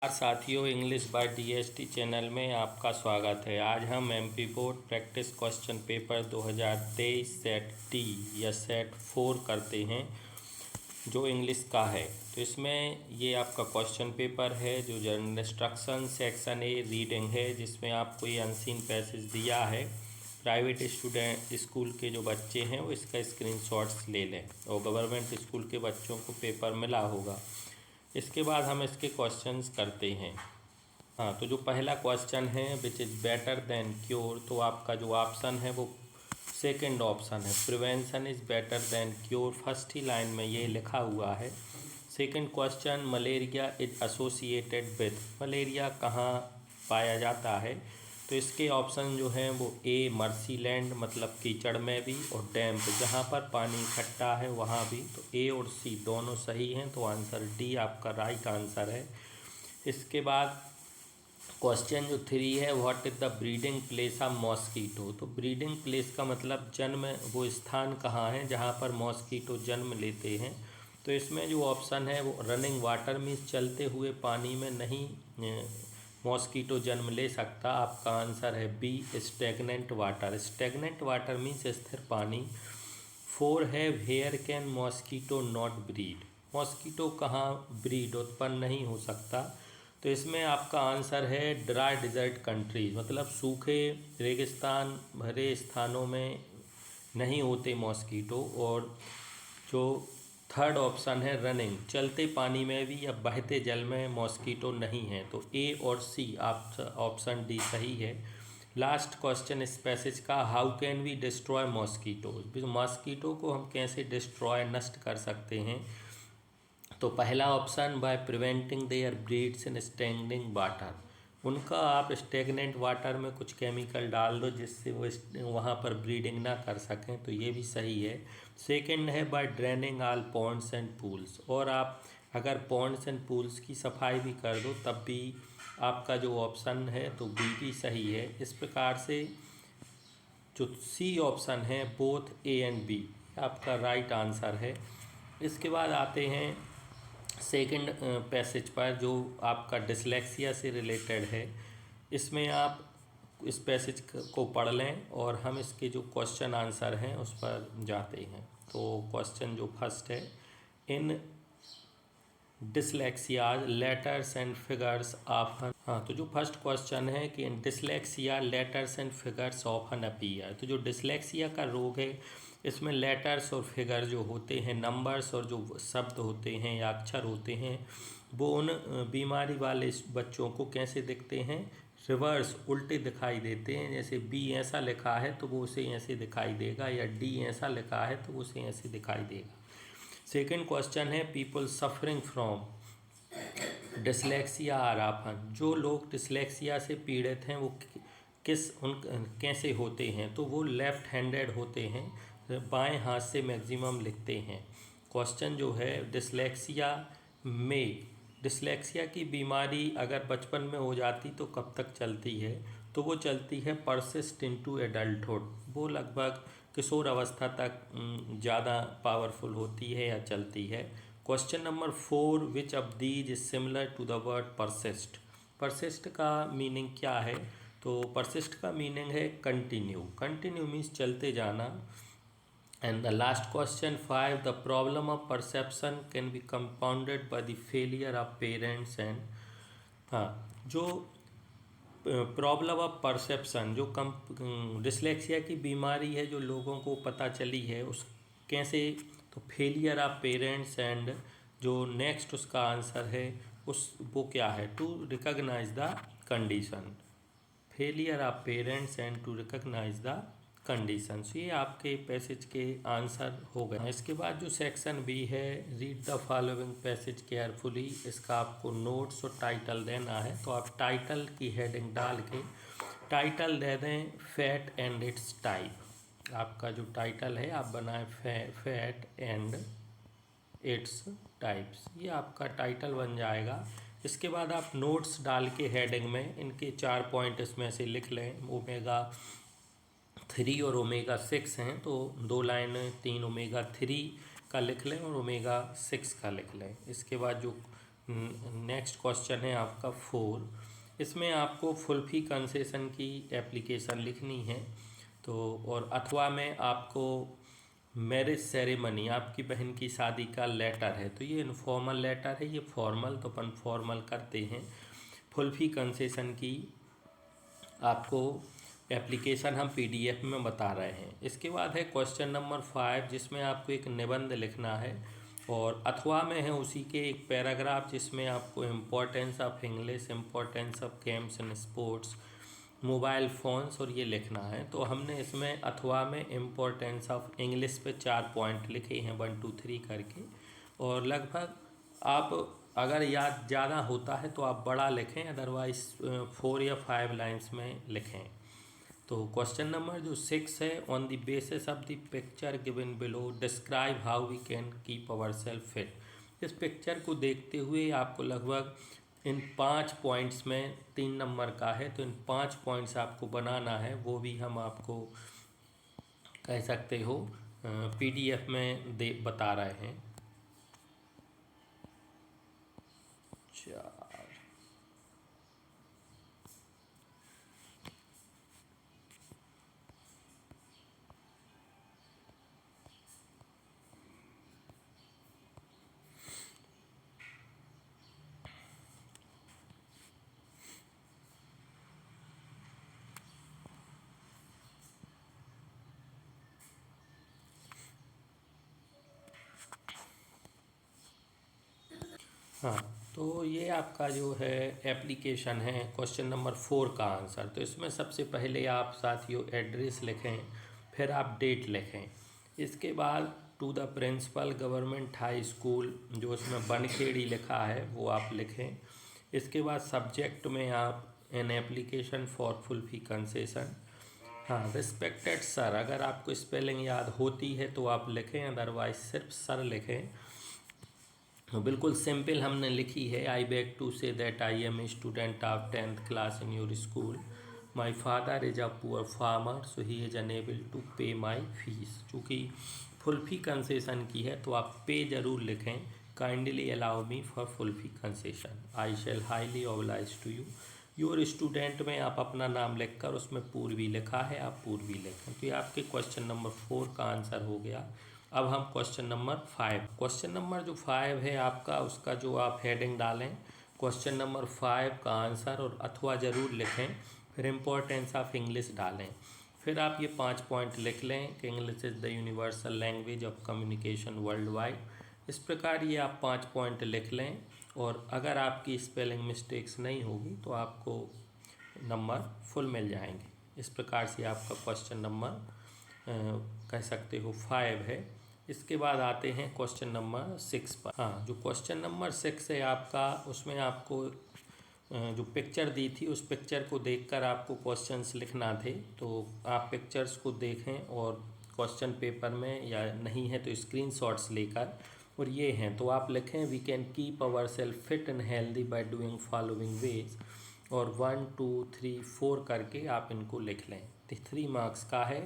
साथियों, English by DST channel में आपका स्वागत है। आज हम MP board practice question paper 2023 set T या सेट 4 करते हैं, जो इंग्लिश का है। तो इसमें ये आपका क्वेश्चन पेपर है जो general instruction section A reading है, जिसमें आपको ये अनसीन पैसेज दिया है। प्राइवेट स्टूडेंट स्कूल के जो बच्चे हैं वो इसका स्क्रीनशॉट्स ले लें, और गवर्नमेंट स्कूल के बच्चों को पेपर मिला होगा। इसके बाद हम इसके क्वेश्चंस करते हैं। तो जो पहला क्वेश्चन है, which is better than cure, तो आपका जो ऑप्शन है वो सेकंड ऑप्शन है, prevention is better than cure. First he line में ये लिखा हुआ है। Second question, malaria is associated with, malaria कहाँ पाया जाता है, तो इसके ऑप्शन जो हैं वो ए मर्सीलैंड मतलब कीचड़ में भी, और डैम्प जहाँ पर पानी इकट्ठा है वहाँ भी। तो ए और सी दोनों सही हैं, तो आंसर डी आपका राइट आंसर है। इसके बाद क्वेश्चन जो 3 है, what is the breeding place of mosquito, तो ब्रीडिंग प्लेस का मतलब जन्म, वो स्थान कहाँ है जहाँ पर मॉस्कीटो जन्म लेते हैं। तो इसमें जो ऑप्शन है वो रनिंग वाटर मीन्स चलते हुए पानी में नहीं मॉस्कीटो जन्म ले सकता। आपका आंसर है B stagnant water. Stagnant water means स्थिर पानी। 4 है, where can mosquito not breed, mosquito कहाँ ब्रीड उत्पन्न नहीं हो सकता। तो इसमें आपका आंसर है ड्राई डिजर्ट कंट्रीज, मतलब सूखे रेगिस्तान भरे स्थानों में नहीं होते मॉस्कीटो। और जो थर्ड ऑप्शन है रनिंग, चलते पानी में भी या बहते जल में मॉस्कीटो नहीं है। तो ए और सी आप ऑप्शन डी सही है। लास्ट क्वेश्चन इस पैसेज का, how can we destroy mosquitoes, mosquito को हम कैसे डिस्ट्रॉय नष्ट कर सकते हैं। तो पहला option, by preventing there breeds in stagnating water, उनका आप स्टेगनेंट वाटर में कुछ केमिकल डाल दो जिससे वो वहाँ पर ब्रीडिंग ना कर सकें, तो ये भी सही है। सेकंड है, by draining all ponds and pools, और आप अगर पॉन्ड्स एंड पूल्स की सफाई भी कर दो तब भी आपका जो ऑप्शन है तो बी भी सही है। इस प्रकार से जो सी ऑप्शन है बोथ ए एंड बी आपका राइट आंसर है। इसके बाद आते हैं सेकंड पैसेज पर, जो आपका डिसलेक्सिया से रिलेटेड है। इसमें आप इस पैसेज को पढ़ लें और हम इसके जो क्वेश्चन आंसर हैं उस पर जाते हैं। तो क्वेश्चन जो फर्स्ट है, in dyslexia letters and figures often, तो जो फर्स्ट क्वेश्चन है कि in dyslexia letters and figures often appear, तो जो डिसलेक्सिया का रोग है इसमें लेटर्स और फिगर जो होते हैं, नंबर्स और जो शब्द होते हैं या अक्षर होते हैं, वो उन बीमारी वाले बच्चों को कैसे दिखते हैं, रिवर्स उल्टे दिखाई देते हैं। जैसे बी ऐसा लिखा है तो वो उसे ऐसे दिखाई देगा, या डी ऐसा लिखा है तो उसे ऐसे दिखाई देगा। सेकंड क्वेश्चन है, people suffering from dyslexia are often, जो लोग डिसलेक्सिया से पीड़ित हैं वो कैसे होते हैं, तो वो लेफ्ट हैंडेड होते हैं, बाएं हाथ से मैक्सिमम लिखते हैं। क्वेश्चन जो है, डिसलेक्सिया की बीमारी अगर बचपन में हो जाती तो कब तक चलती है, तो वो चलती है परसिस्ट इनटू एडल्टहुड, वो लगभग किशोर अवस्था तक ज़्यादा पावरफुल होती है या चलती है। Question number 4, which of these is similar to the word persist, persist का मीनिंग क्या है, तो परसिस्ट का मीनिंग है कंटिन्यू, कंटिन्यू मीन्स चलते जाना। And the last question 5, the problem of perception can be compounded by the failure of parents and जो problem of perception, जो डिसलेक्सिया की बीमारी है जो लोगों को पता चली है उस कैसे, तो फेलियर ऑफ पेरेंट्स एंड जो नेक्स्ट उसका आंसर है वो क्या है, to recognise the condition, failure of parents and to recognise the conditions. ये आपके पैसेज के आंसर हो गए। इसके बाद जो सेक्शन बी है, read the following passage carefully, इसका आपको नोट्स और टाइटल देना है। तो आप टाइटल की हेडिंग डाल के टाइटल दे दें फैट एंड इट्स टाइप। आपका जो टाइटल है आप बनाएं फैट एंड इट्स टाइप्स, ये आपका टाइटल बन जाएगा। इसके बाद आप नोट्स डाल के हेडिंग में इनके 4 पॉइंट इसमें से लिख लें। ओमेगा 3 और ओमेगा 6 हैं, तो 2 लाइन 3 ओमेगा 3 का लिख लें और ओमेगा 6 का लिख लें। इसके बाद जो नेक्स्ट क्वेश्चन है आपका 4। इसमें आपको फुल्फी कंसेशन की एप्लीकेशन लिखनी है। तो और अथवा में आपको मैरिज सेरेमनी, आपकी बहन की शादी का लेटर है, तो ये इनफॉर्मल लेटर है, ये फॉर्मल, तो अपन फॉर्मल करते हैं। फुल्फी कंसेशन की आपको एप्लीकेशन हम पीडीएफ में बता रहे हैं। इसके बाद है क्वेश्चन नंबर 5, जिसमें आपको एक निबंध लिखना है और अथवा में है उसी के एक पैराग्राफ, जिसमें आपको importance of English, importance of games and sports, mobile phones और ये लिखना है। तो हमने इसमें अथवा में इम्पोर्टेंस ऑफ इंग्लिश पे 4 पॉइंट लिखे हैं 1 2 3 करके। और लगभग आप अगर याद ज़्यादा होता है तो आप बड़ा लिखें, अदरवाइज़ 4 या 5 लाइन्स में लिखें। तो क्वेश्चन नंबर जो 6 है, on the basis of the picture given below describe how we can keep our self fit. इस पिक्चर को देखते हुए आपको लगभग इन 5 पॉइंट्स में 3 नंबर का है, तो इन 5 पॉइंट्स आपको बनाना है, वो भी हम आपको कह सकते हो पीडीएफ में दे बता रहे हैं। 4। हाँ, तो ये आपका जो है एप्लीकेशन है क्वेश्चन नंबर 4 का आंसर। तो इसमें सबसे पहले आप साथियों एड्रेस लिखें, फिर आप डेट लिखें। इसके बाद to the principal government high school, जो इसमें बनखेड़ी लिखा है वो आप लिखें। इसके बाद सब्जेक्ट में आप an application for full fee concession. हाँ, रिस्पेक्टेड सर, अगर आपको स्पेलिंग याद होती है तो आप लिखें, अदरवाइज सिर्फ सर लिखें। बिल्कुल सिंपल हमने लिखी है। I beg to say that I am a student of 10th class in your school. My father is a poor farmer, so he is unable to pay my fees. चूँकि फुल्फी concession की है तो आप पे ज़रूर लिखें। Kindly allow me for full fee concession, I shall highly oblige to you. Your student में आप अपना नाम लिखकर उसमें पूर्वी लिखा है, आप पूर्वी लिखें। तो ये आपके क्वेश्चन नंबर 4 का आंसर हो गया। अब हम क्वेश्चन नंबर 5, क्वेश्चन नंबर जो 5 है आपका, उसका जो आप हेडिंग डालें क्वेश्चन नंबर 5 का आंसर और अथवा ज़रूर लिखें, फिर इम्पोर्टेंस ऑफ इंग्लिश डालें। फिर आप ये 5 पॉइंट लिख लें कि English is the universal language of communication world wide. इस प्रकार ये आप 5 पॉइंट लिख लें और अगर आपकी स्पेलिंग मिस्टेक्स नहीं होगी तो आपको नंबर फुल मिल जाएंगे। इस प्रकार से आपका क्वेश्चन नंबर कह सकते हो 5 है। इसके बाद आते हैं क्वेश्चन नंबर 6 पर। हाँ, जो क्वेश्चन नंबर 6 है आपका, उसमें आपको जो पिक्चर दी थी उस पिक्चर को देखकर आपको क्वेश्चंस लिखना थे। तो आप पिक्चर्स को देखें और क्वेश्चन पेपर में, या नहीं है तो स्क्रीनशॉट्स लेकर, और ये हैं तो आप लिखें we can keep our self fit and healthy by doing following ways, और 1 2 3 4 करके आप इनको लिख लें। 3 मार्क्स का है।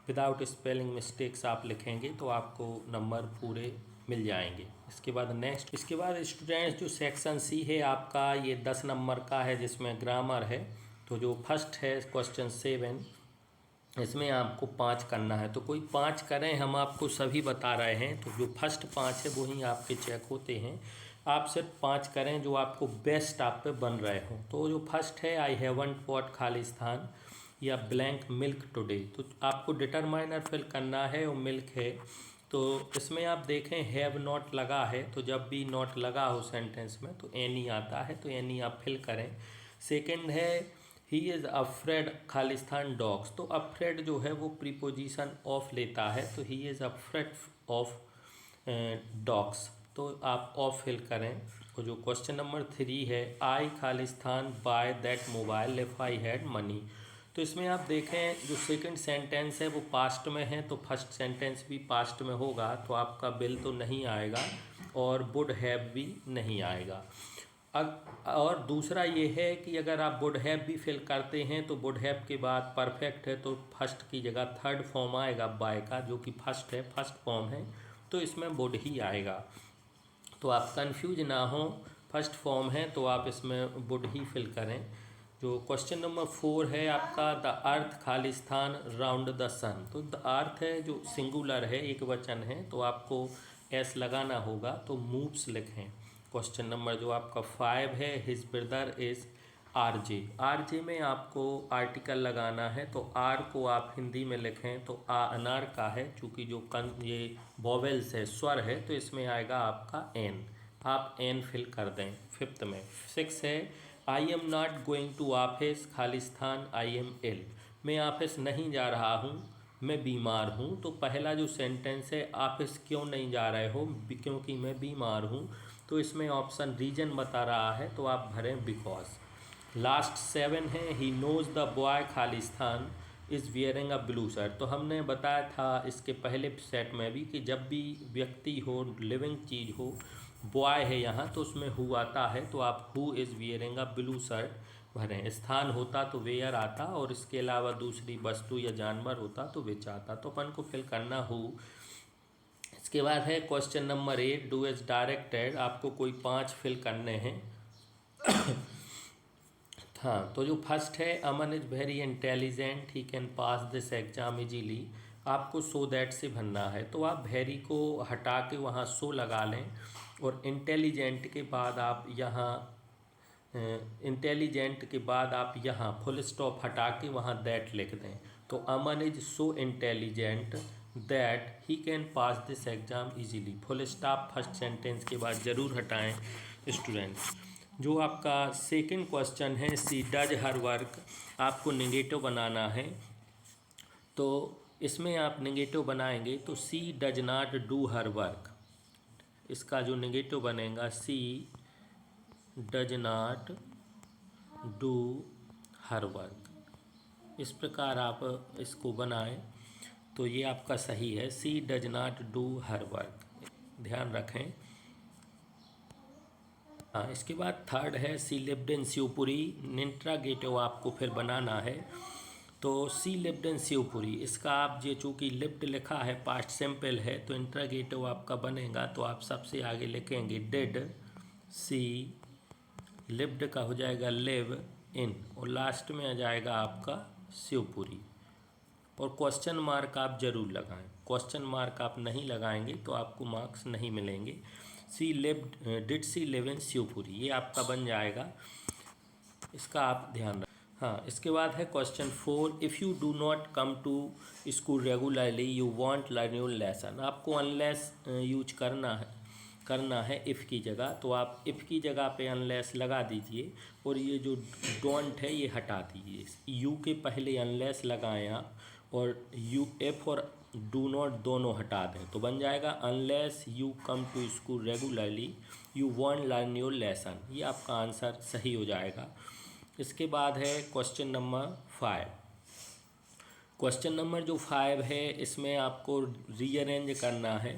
विदाउट स्पेलिंग मिस्टेक्स आप लिखेंगे तो आपको नंबर पूरे मिल जाएंगे। इसके बाद नेक्स्ट, इसके बाद स्टूडेंट्स जो सेक्शन सी है आपका, ये 10 नंबर का है जिसमें ग्रामर है। तो जो फर्स्ट है क्वेश्चन 7, इसमें आपको 5 करना है। तो कोई 5 करें, हम आपको सभी बता रहे हैं। तो जो फर्स्ट 5 है वही आपके चेक होते हैं। आप सिर्फ 5 करें जो आपको बेस्ट आप पे बन रहे हों। तो जो फर्स्ट है आई हैवंट पॉट खालिस्तान या ब्लैंक मिल्क टुडे, तो आपको डिटरमाइनर फिल करना है और मिल्क है। तो इसमें आप देखें हैव नॉट लगा है, तो जब भी नॉट लगा हो सेंटेंस में तो एनी आता है, तो एनी आप फिल करें। सेकंड है he is afraid Khalistan dogs, तो अफ्रेड जो है वो प्रीपोजिशन ऑफ लेता है, तो he is afraid of dogs, तो आप ऑफ फिल करें। और जो क्वेश्चन नंबर 3 है आई खालिस्तान buy that mobile if I had money, तो इसमें आप देखें जो सेकंड सेंटेंस है वो पास्ट में है, तो फर्स्ट सेंटेंस भी पास्ट में होगा, तो आपका बिल तो नहीं आएगा और वुड हैव भी नहीं आएगा। और दूसरा ये है कि अगर आप वुड हैव भी फिल करते हैं तो वुड हैव के बाद परफेक्ट है तो फर्स्ट की जगह थर्ड फॉर्म आएगा बाय का, जो कि फर्स्ट है, फर्स्ट फॉर्म है, तो इसमें वुड ही आएगा। तो आप कंफ्यूज ना हो, फर्स्ट फॉर्म है तो आप इसमें वुड ही फिल करें। जो क्वेश्चन नंबर 4 है आपका, द अर्थ खालिस्तान राउंड द सन। तो द अर्थ है जो सिंगुलर है, एक वचन है, तो आपको एस लगाना होगा, तो मूव्स लिखें। क्वेश्चन नंबर जो आपका 5 है, his brother is RJ. RJ में आपको आर्टिकल लगाना है, तो आर को आप हिंदी में लिखें तो आ अनार का है, चूँकि जो ये वॉवेल्स है, स्वर है, तो इसमें आएगा आपका एन। आप एन फिल कर दें। 5th में 6 है, I am not going to office खालिस्तान आई एम इल। मैं ऑफिस नहीं जा रहा हूँ, मैं बीमार हूँ। तो पहला जो सेंटेंस है, ऑफिस क्यों नहीं जा रहे हो, क्योंकि मैं बीमार हूँ, तो इसमें ऑप्शन रीजन बता रहा है, तो आप भरें बिकॉज। लास्ट 7 है, he knows the boy Khalistan is wearing a blue shirt. तो हमने बताया था इसके पहले सेट में भी कि जब भी व्यक्ति हो, लिविंग चीज़ हो, बॉय है यहाँ तो उसमें हु आता है, तो आप who is wearing a blue shirt भरें। स्थान होता तो वेयर आता, और इसके अलावा दूसरी वस्तु या जानवर होता तो विच आता, तो अपन को फिल करना हु। इसके बाद है question number 8, do as directed. आपको कोई 5 फिल करने हैं। हाँ, तो जो फर्स्ट है, Aman is very intelligent, he can pass this exam easily. आपको सो दैट से भरना है, तो आप वेरी को हटा के वहाँ सो लगा लें, और इंटेलिजेंट के बाद आप यहाँ इंटेलिजेंट के बाद आप यहाँ फुल स्टॉप हटा के वहाँ दैट लिख दें। तो Aman is so intelligent that he can pass this exam easily. Full stop first sentence के बाद ज़रूर हटाएं स्टूडेंट्स। जो आपका सेकंड क्वेश्चन है, सी डज हर वर्क। आपको नेगेटिव बनाना है, तो इसमें आप नेगेटिव बनाएंगे तो she does not do her work. इसका जो नेगेटिव बनेगा, she does not do her work. इस प्रकार आप इसको बनाएं तो ये आपका सही है, she does not do her work, ध्यान रखें। हाँ, इसके बाद थर्ड है, she lived in Shivpuri. Interrogative आपको फिर बनाना है, तो सी लिव्ड इन शिवपुरी। इसका आप ये चूँकि लिव्ड लिखा है, पास्ट सिंपल है, तो इंट्रागेटिव आपका बनेगा, तो आप सबसे आगे लिखेंगे डिड सी, लिव्ड का हो जाएगा लिव इन, और लास्ट में आ जाएगा आपका शिवपुरी। और क्वेश्चन मार्क आप जरूर लगाएं, क्वेश्चन मार्क आप नहीं लगाएंगे तो आपको मार्क्स नहीं मिलेंगे। She lived, did she live in Shivpuri, ये आपका बन जाएगा, इसका आप ध्यान रखें। हाँ, इसके बाद है question 4, if you do not come to school regularly you won't learn your lesson. आपको अनलेस यूज करना है इफ़ की जगह, तो आप इफ़ की जगह पे अनलेस लगा दीजिए, और ये जो डोंट है ये हटा दीजिए। यू के पहले अनलेस लगाएं आप, और यू एफ और डू नॉट दोनों हटा दें, तो बन जाएगा unless you come to school regularly you won't learn your lesson. ये आपका आंसर सही हो जाएगा। इसके बाद है क्वेश्चन नंबर 5। क्वेश्चन नंबर जो 5 है, इसमें आपको रीअरेंज करना है,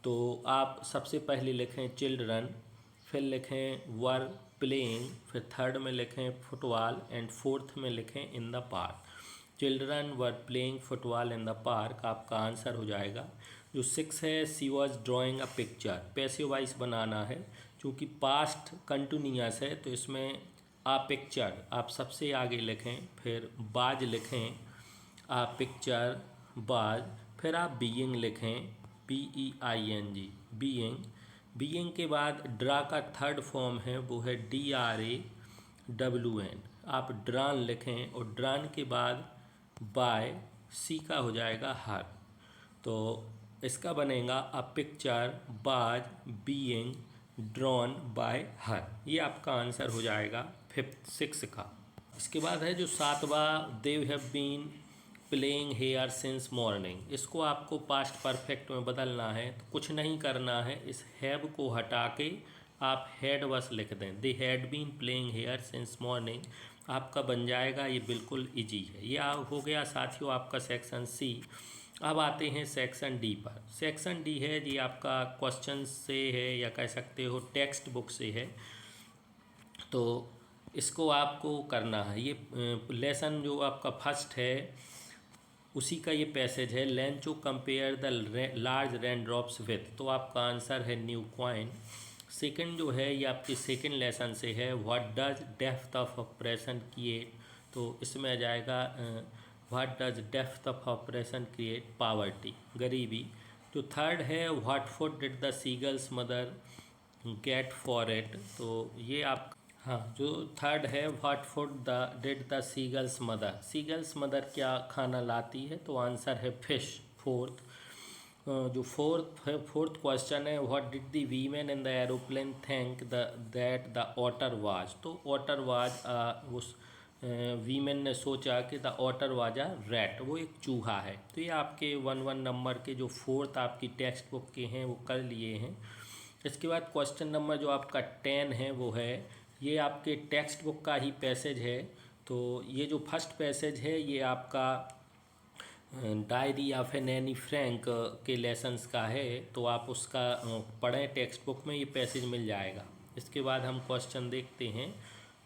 तो आप सबसे पहले लिखें चिल्ड्रन, फिर लिखें वर प्लेइंग, फिर थर्ड में लिखें फुटबॉल, एंड फोर्थ में लिखें in the park. Children were playing football in the park आपका आंसर हो जाएगा। जो 6 है, she was drawing a picture. Passive voice बनाना है, चूँकि पास्ट कंटिन्यूअस है, तो इसमें आ पिक्चर आप सबसे आगे लिखें, फिर बाज लिखें, आ पिक्चर बाज, फिर आप बीइंग लिखें, BEING बीइंग। बीइंग के बाद ड्रा का थर्ड फॉर्म है, वो है DRAWN। आप ड्रान लिखें, और ड्रान के बाद बाय, सी का हो जाएगा हर, तो इसका बनेगा अ पिक्चर बाज बीइंग ड्रॉन बाय हर। ये आपका आंसर हो जाएगा 6 का। इसके बाद है जो 7वां, they have been playing here since morning. इसको आपको पास्ट परफेक्ट में बदलना है, तो कुछ नहीं करना है, इस हैव को हटा के आप हैड बस लिख दें, they had been playing here since morning, आपका बन जाएगा। ये बिल्कुल इजी है। ये हो गया साथियों आपका सेक्शन सी। अब आते हैं सेक्शन डी पर। सेक्शन डी है जी आपका क्वेश्चन से है, या कह सकते हो टेक्स्ट बुक से है, तो इसको आपको करना है। ये लेसन जो आपका फर्स्ट है उसी का ये पैसेज है, Lencho compare the large rain drops with, तो आपका आंसर है न्यू कॉइन। सेकंड जो है ये आपके सेकंड लेसन से है, what does depth of operation create, तो इसमें आ जाएगा what does depth of operation create, poverty, गरीबी। जो थर्ड है, what food did the seagulls mother get for it, तो ये आप, हाँ, जो थर्ड है, what food the did the seagulls mother, seagulls mother क्या खाना लाती है, तो आंसर है फिश। फोर्थ, जो फोर्थ क्वेश्चन है, what did the women in the aeroplane think that the author was, तो ऑटर वाज उस वीमेन ने सोचा कि the author was a rat, वो एक चूहा है। तो ये आपके 1 नंबर के जो फोर्थ आपकी टेक्स्ट बुक के हैं वो कर लिए हैं। इसके बाद क्वेश्चन नंबर जो आपका 10 है वो है, ये आपके टेक्स्ट बुक का ही पैसेज है। तो ये जो फर्स्ट पैसेज है ये आपका डायरी ऑफ एनी फ्रैंक के लेसन्स का है, तो आप उसका पढ़ें, टेक्स्ट बुक में ये पैसेज मिल जाएगा। इसके बाद हम क्वेश्चन देखते हैं।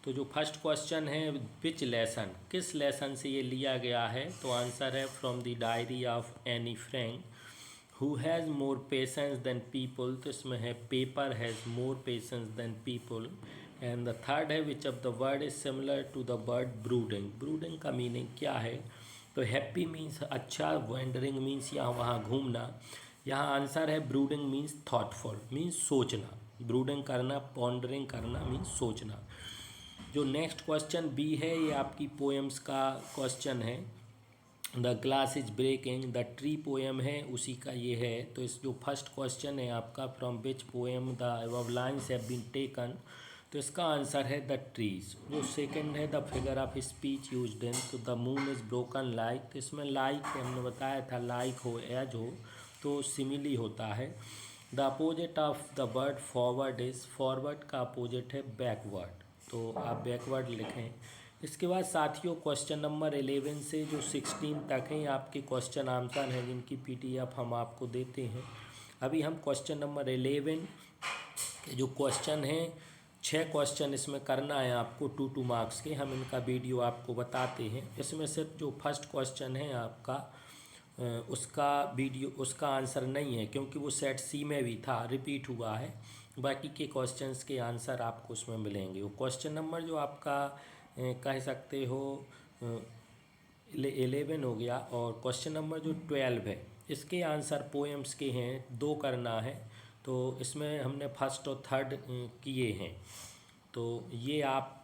तो जो फर्स्ट क्वेश्चन है, विच लेसन, किस लेसन से ये लिया गया है, तो आंसर है from the diary of Anne Frank. Who has more patience than people, तो इसमें है paper has more patience than people. And the third है, which of the word is similar to the word brooding, brooding का meaning क्या है, तो happy means अच्छा, wandering means यहाँ वहाँ घूमना। यहाँ आंसर है ब्रूडिंग मीन्स थॉटफुल, मीन्स सोचना, ब्रूडिंग करना, पॉन्डरिंग करना मीन्स सोचना। जो नेक्स्ट क्वेश्चन बी है ये आपकी पोएम्स का क्वेश्चन है। The glass is breaking, the tree poem है उसी का ये है। तो इस जो फर्स्ट क्वेश्चन है आपका, from which poem the above lines have been taken, तो इसका आंसर है द ट्रीज। जो सेकंड है, the figure of speech used in, तो the moon is broken like, तो इसमें लाइक हमने बताया था, लाइक हो एज हो तो सिमिली होता है। The opposite of the word forward is, forward का अपोजिट है बैकवर्ड, तो आप बैकवर्ड लिखें। इसके बाद साथियों क्वेश्चन नंबर 11 से जो 16 तक हैं आपके क्वेश्चन आंसर हैं, जिनकी PDF हम आपको देते हैं। अभी हम क्वेश्चन नंबर 11 के जो क्वेश्चन हैं, 6 क्वेश्चन इसमें करना है आपको 2 मार्क्स के, हम इनका वीडियो आपको बताते हैं। इसमें सिर्फ जो फर्स्ट क्वेश्चन है आपका उसका वीडियो, उसका आंसर नहीं है, क्योंकि वो सेट सी में भी था, रिपीट हुआ है। बाकी के क्वेश्चंस के आंसर आपको उसमें मिलेंगे। वो क्वेश्चन नंबर जो आपका कह सकते हो 11 हो गया, और क्वेश्चन नंबर जो 12 है इसके आंसर पोएम्स के हैं, 2 करना है। तो इसमें हमने फर्स्ट और थर्ड किए हैं, तो ये आप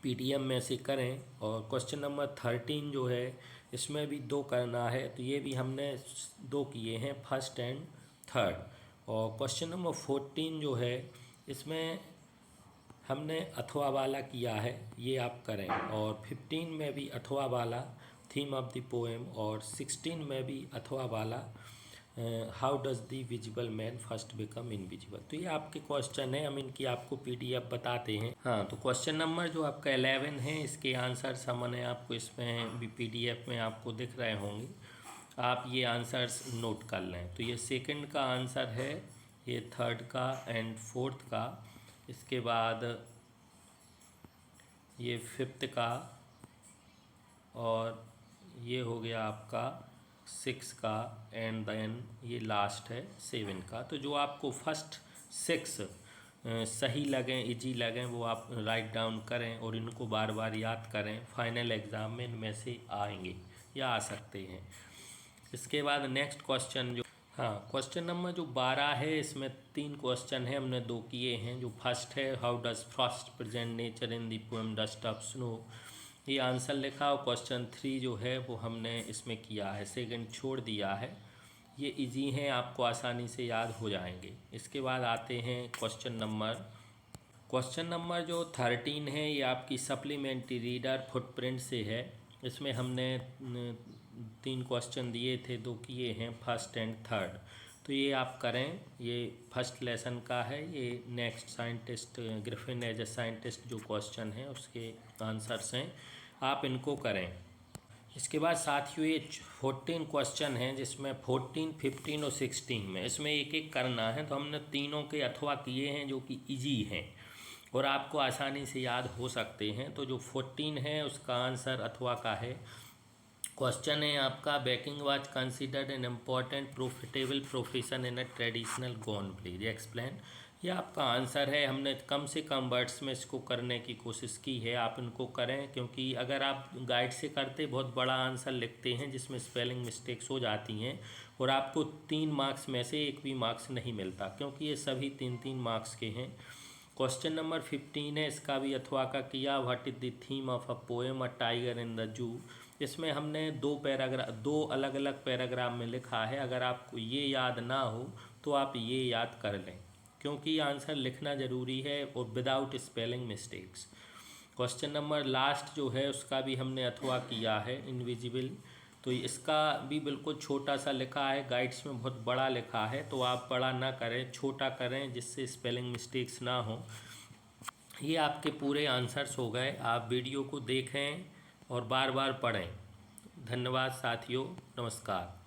PDF में से करें। और क्वेश्चन नंबर 13 जो है इसमें भी 2 करना है, तो ये भी हमने 2 किए हैं, फर्स्ट एंड थर्ड। और क्वेश्चन नंबर 14 जो है इसमें हमने अथवा वाला किया है, ये आप करें। और 15 में भी अथवा वाला, थीम ऑफ द पोएम, और 16 में भी अथवा वाला, how does the visible man first become invisible. तो ये आपके क्वेश्चन है, हम इनकी आपको PDF बताते हैं। हाँ, तो क्वेश्चन नंबर जो आपका 11 है इसके आंसर सामान्य आपको इसमें भी PDF में आपको दिख रहे होंगे, आप ये आंसर्स नोट कर लें। तो ये सेकंड का आंसर है, ये थर्ड का एंड फोर्थ का, इसके बाद ये फिफ्थ का, और ये हो गया आपका 6 का, एंड देन ये लास्ट है 7 का। तो जो आपको फर्स्ट 6 सही लगें, इजी लगें, वो आप राइट डाउन करें और इनको बार बार याद करें, फाइनल एग्ज़ाम में इनमें से आएंगे या आ सकते हैं। इसके बाद नेक्स्ट क्वेश्चन जो, हाँ, क्वेश्चन नंबर जो 12 है इसमें 3 क्वेश्चन है, हमने 2 किए हैं। जो फर्स्ट है, how does first present nature in the poem dust of snow, ये आंसर लिखा। और क्वेश्चन 3 जो है वो हमने इसमें किया है, सेकंड छोड़ दिया है। ये इजी हैं, आपको आसानी से याद हो जाएंगे। इसके बाद आते हैं क्वेश्चन नंबर जो 13 है, ये आपकी सप्लीमेंट्री रीडर फुटप्रिंट से है। इसमें हमने 3 क्वेश्चन दिए थे, 2 किए हैं, फर्स्ट एंड थर्ड। तो ये आप करें, ये फर्स्ट लेसन का है। ये next scientist Griffin as a scientist जो क्वेश्चन है उसके आंसर्स हैं, आप इनको करें। इसके बाद साथियों ये 14 क्वेश्चन हैं, जिसमें 14, 15 और 16 में इसमें एक एक करना है। तो हमने तीनों के अथवा किए हैं जो कि इजी हैं और आपको आसानी से याद हो सकते हैं। तो जो 14 है उसका आंसर अथवा का है। क्वेश्चन है आपका, baking was considered an important profitable profession in a traditional gone, please explain. ये आपका आंसर है। हमने कम से कम वर्ड्स में इसको करने की कोशिश की है, आप इनको करें, क्योंकि अगर आप गाइड से करते बहुत बड़ा आंसर लिखते हैं जिसमें स्पेलिंग मिस्टेक्स हो जाती हैं और आपको 3 मार्क्स में से एक भी मार्क्स नहीं मिलता, क्योंकि ये सभी 3-3 मार्क्स के हैं। क्वेश्चन नंबर 15 है, इसका भी अथवा का किया। What is the theme of a poem a tiger in the zoo. इसमें हमने 2 अलग अलग पैराग्राफ में लिखा है। अगर आपको ये याद ना हो तो आप ये याद कर लें, क्योंकि आंसर लिखना ज़रूरी है और without spelling mistakes. Question number last जो है उसका भी हमने अथवा किया है, इनविजिबल। तो इसका भी बिल्कुल छोटा सा लिखा है, गाइड्स में बहुत बड़ा लिखा है, तो आप बड़ा ना करें, छोटा करें जिससे स्पेलिंग मिस्टेक्स ना हो। ये आपके पूरे आंसर्स हो गए। आप वीडियो को देखें और बार बार पढ़ें। धन्यवाद साथियों, नमस्कार।